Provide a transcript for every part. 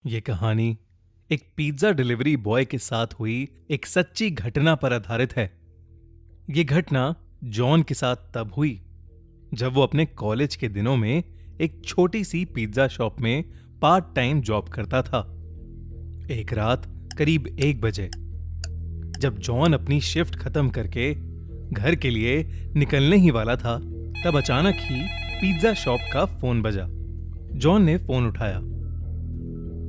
ये कहानी एक पिज्जा डिलीवरी बॉय के साथ हुई एक सच्ची घटना पर आधारित है। ये घटना जॉन के साथ तब हुई जब वो अपने कॉलेज के दिनों में एक छोटी सी पिज्जा शॉप में पार्ट टाइम जॉब करता था। एक रात करीब 1 बजे जब जॉन अपनी शिफ्ट खत्म करके घर के लिए निकलने ही वाला था, तब अचानक ही पिज्जा शॉप का फोन बजा। जॉन ने फोन उठाया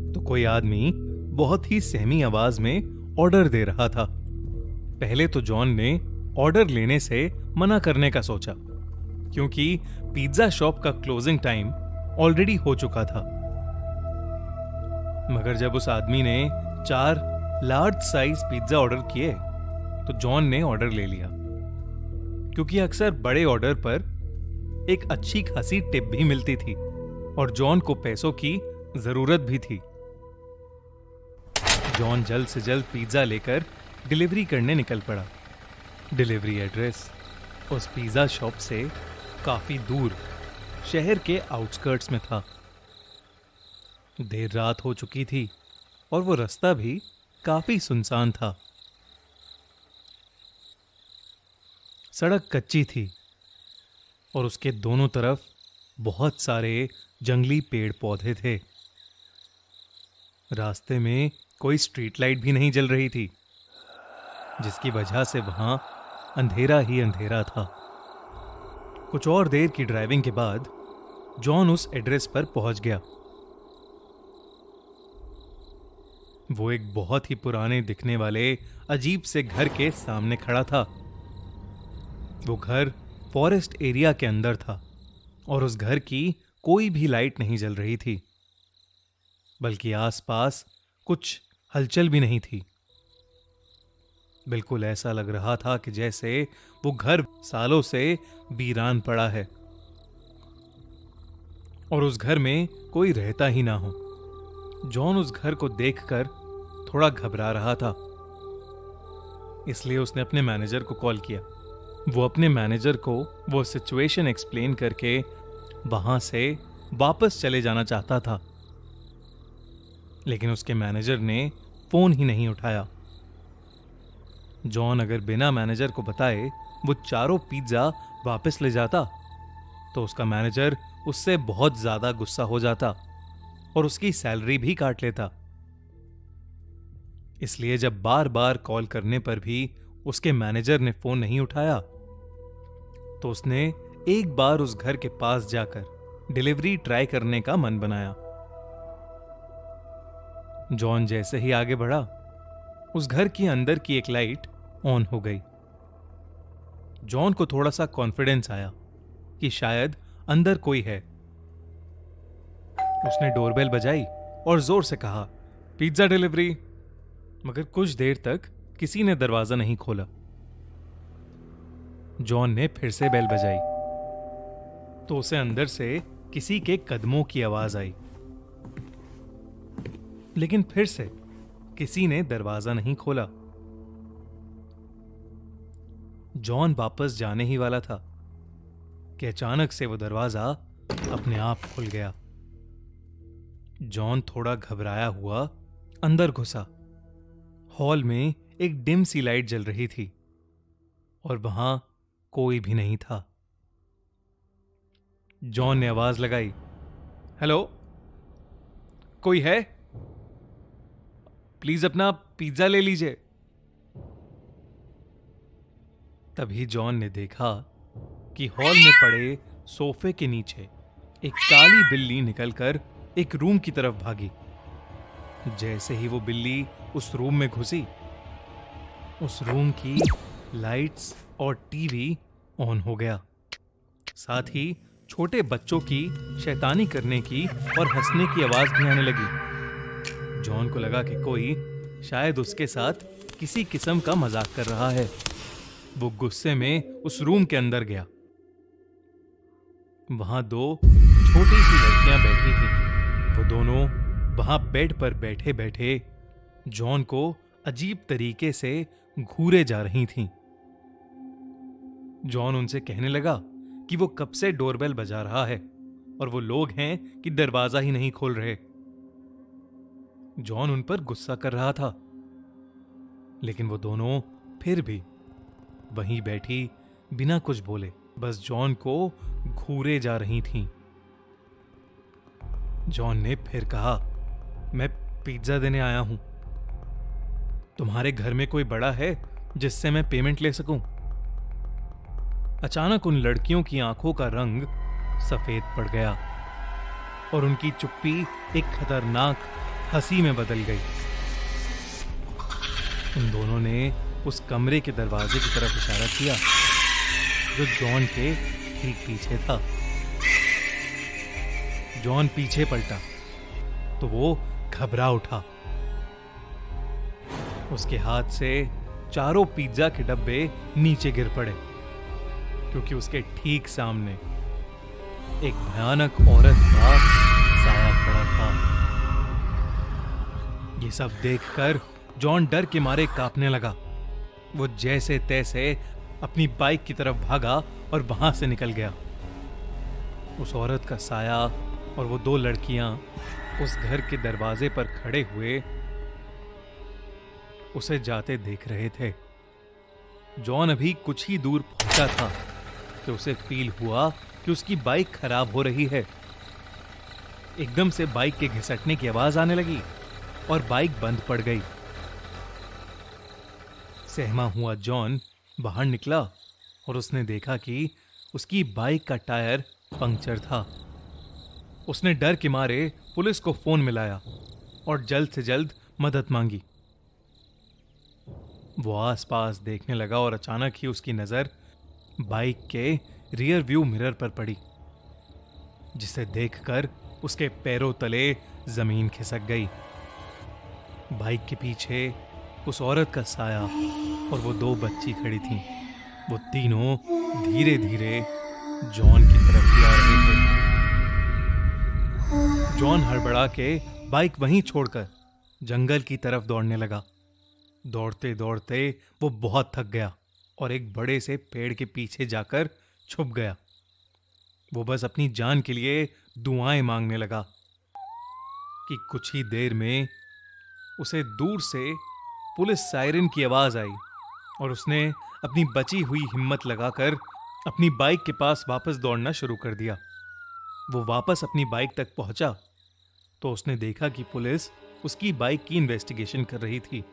तो कोई आदमी बहुत ही सहमी आवाज में ऑर्डर दे रहा था। पहले तो जॉन ने ऑर्डर लेने से मना करने का सोचा, क्योंकि पिज्जा शॉप का क्लोजिंग टाइम ऑलरेडी हो चुका था। मगर जब उस आदमी ने 4 लार्ज साइज पिज्जा ऑर्डर किए तो जॉन ने ऑर्डर ले लिया, क्योंकि अक्सर बड़े ऑर्डर पर एक अच्छी खासी टिप भी मिलती थी और जॉन को पैसों की जरूरत भी थी। जॉन जल्द से जल्द पिज्जा लेकर डिलीवरी करने निकल पड़ा। डिलीवरी एड्रेस उस पिज्जा शॉप से काफी दूर शहर के आउटस्कर्ट्स में था। देर रात हो चुकी थी और वो रास्ता भी काफी सुनसान था। सड़क कच्ची थी और उसके दोनों तरफ बहुत सारे जंगली पेड़ पौधे थे। रास्ते में कोई स्ट्रीट लाइट भी नहीं जल रही थी, जिसकी वजह से वहां अंधेरा ही अंधेरा था। कुछ और देर की ड्राइविंग के बाद जॉन उस एड्रेस पर पहुंच गया। वो एक बहुत ही पुराने दिखने वाले अजीब से घर के सामने खड़ा था। वो घर फॉरेस्ट एरिया के अंदर था और उस घर की कोई भी लाइट नहीं जल रही थी, बल्कि आसपास कुछ हलचल भी नहीं थी। बिल्कुल ऐसा लग रहा था कि जैसे वो घर सालों से वीरान पड़ा है और उस घर में कोई रहता ही ना हो। जॉन उस घर को देखकर थोड़ा घबरा रहा था, इसलिए उसने अपने मैनेजर को कॉल किया। वो अपने मैनेजर को वो सिचुएशन एक्सप्लेन करके वहां से वापस चले जाना चाहता था, लेकिन उसके मैनेजर ने फोन ही नहीं उठाया। जॉन अगर बिना मैनेजर को बताए वो चारों पिज्जा वापस ले जाता तो उसका मैनेजर उससे बहुत ज्यादा गुस्सा हो जाता और उसकी सैलरी भी काट लेता। इसलिए जब बार बार कॉल करने पर भी उसके मैनेजर ने फोन नहीं उठाया तो उसने एक बार उस घर के पास जाकर डिलीवरी ट्राई करने का मन बनाया। जॉन जैसे ही आगे बढ़ा, उस घर के अंदर की एक लाइट ऑन हो गई। जॉन को थोड़ा सा कॉन्फिडेंस आया कि शायद अंदर कोई है। उसने डोरबेल बजाई और जोर से कहा, पिज्जा डिलीवरी। मगर कुछ देर तक किसी ने दरवाजा नहीं खोला। जॉन ने फिर से बेल बजाई तो उसे अंदर से किसी के कदमों की आवाज आई, लेकिन फिर से किसी ने दरवाजा नहीं खोला। जॉन वापस जाने ही वाला था कि अचानक से वो दरवाजा अपने आप खुल गया। जॉन थोड़ा घबराया हुआ अंदर घुसा। हॉल में एक डिम सी लाइट जल रही थी और वहां कोई भी नहीं था। जॉन ने आवाज लगाई, हेलो, कोई है? प्लीज अपना पिज्जा ले लीजिए। तभी जॉन ने देखा कि हॉल में पड़े सोफे के नीचे एक काली बिल्ली निकलकर एक रूम की तरफ भागी। जैसे ही वो बिल्ली उस रूम में घुसी, उस रूम की लाइट्स और टीवी ऑन हो गया। साथ ही छोटे बच्चों की शैतानी करने की और हंसने की आवाज भी आने लगी। जॉन को लगा कि कोई शायद उसके साथ किसी किस्म का मजाक कर रहा है। वो गुस्से में उस रूम के अंदर गया। वहां 2 छोटी सी लड़कियां बैठी थीं। वो दोनों वहां बेड पर बैठे बैठे जॉन को अजीब तरीके से घूरे जा रही थीं। जॉन उनसे कहने लगा कि वो कब से डोरबेल बजा रहा है और वो लोग हैं कि दरवाजा ही नहीं खोल रहे। जॉन उन पर गुस्सा कर रहा था, लेकिन वो दोनों फिर भी वहीं बैठी बिना कुछ बोले बस जॉन को घूरे जा रही थीं। जॉन ने फिर कहा, मैं पिज्जा देने आया हूं। तुम्हारे घर में कोई बड़ा है जिससे मैं पेमेंट ले सकूं? अचानक उन लड़कियों की आंखों का रंग सफेद पड़ गया और उनकी चुप्पी एक खतरनाक हंसी में बदल गई। उन दोनों ने उस कमरे के दरवाजे की तरफ इशारा किया जो जॉन के ठीक पीछे था। जॉन पीछे पलटा तो वो घबरा उठा। उसके हाथ से चारों पिज्जा के डब्बे नीचे गिर पड़े क्योंकि उसके ठीक सामने एक भयानक औरत का साया खड़ा था। ये सब देखकर जॉन डर के मारे कांपने लगा। वो जैसे तैसे अपनी बाइक की तरफ भागा और वहां से निकल गया। उस औरत का साया और वो दो लड़कियां उस घर के दरवाजे पर खड़े हुए उसे जाते देख रहे थे। जॉन अभी कुछ ही दूर पहुंचा था कि उसे फील हुआ कि उसकी बाइक खराब हो रही है। एकदम से बाइक के घिसटने की आवाज आने लगी और बाइक बंद पड़ गई। सहमा हुआ जॉन बाहर निकला और उसने देखा कि उसकी बाइक का टायर पंक्चर था। उसने डर के मारे पुलिस को फोन मिलाया और जल्द से जल्द मदद मांगी। वो आसपास देखने लगा और अचानक ही उसकी नजर बाइक के रियर व्यू मिरर पर पड़ी, जिसे देखकर उसके पैरों तले जमीन खिसक गई। बाइक के पीछे उस औरत का साया और वो दो बच्ची खड़ी थीं। वो तीनों धीरे धीरे जॉन की तरफ ही आ रहे थे। जॉन हड़बड़ा के बाइक वहीं छोड़कर जंगल की तरफ दौड़ने लगा। दौड़ते दौड़ते वो बहुत थक गया और एक बड़े से पेड़ के पीछे जाकर छुप गया। वो बस अपनी जान के लिए दुआएं मांगने लगा कि कुछ ही देर में उसे दूर से पुलिस सायरन की आवाज आई और उसने अपनी बची हुई हिम्मत लगाकर अपनी बाइक के पास वापस दौड़ना शुरू कर दिया। वो वापस अपनी बाइक तक पहुंचा तो उसने देखा कि पुलिस उसकी बाइक की इन्वेस्टिगेशन कर रही थी।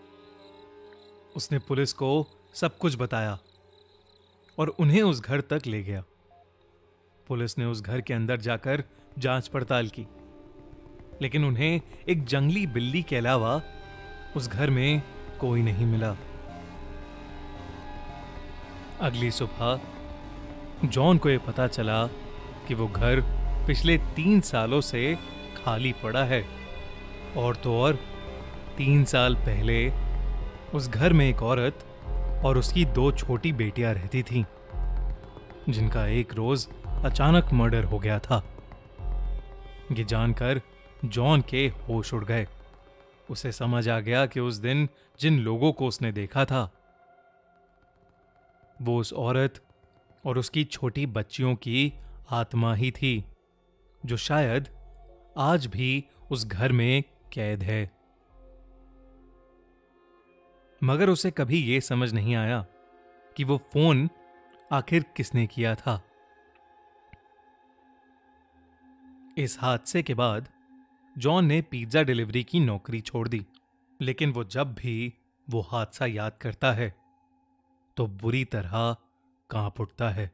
उसने पुलिस को सब कुछ बताया और उन्हें उस घर तक ले गया। पुलिस ने उस घर के अंदर जाकर जांच पड़ताल की, लेकिन उन्हें एक जंगली बिल्ली के अलावा उस घर में कोई नहीं मिला। अगली सुबह जॉन को यह पता चला कि वो घर पिछले 3 सालों से खाली पड़ा है और तो और 3 साल पहले उस घर में एक औरत और उसकी 2 छोटी बेटियां रहती थीं, जिनका एक रोज अचानक मर्डर हो गया था। ये जानकर जॉन के होश उड़ गए। उसे समझ आ गया कि उस दिन जिन लोगों को उसने देखा था वो उस औरत और उसकी छोटी बच्चियों की आत्मा ही थी, जो शायद आज भी उस घर में कैद है। मगर उसे कभी यह समझ नहीं आया कि वो फोन आखिर किसने किया था। इस हादसे के बाद जॉन ने पिज्जा डिलीवरी की नौकरी छोड़ दी, लेकिन वो जब भी वो हादसा याद करता है तो बुरी तरह कांप उठता है।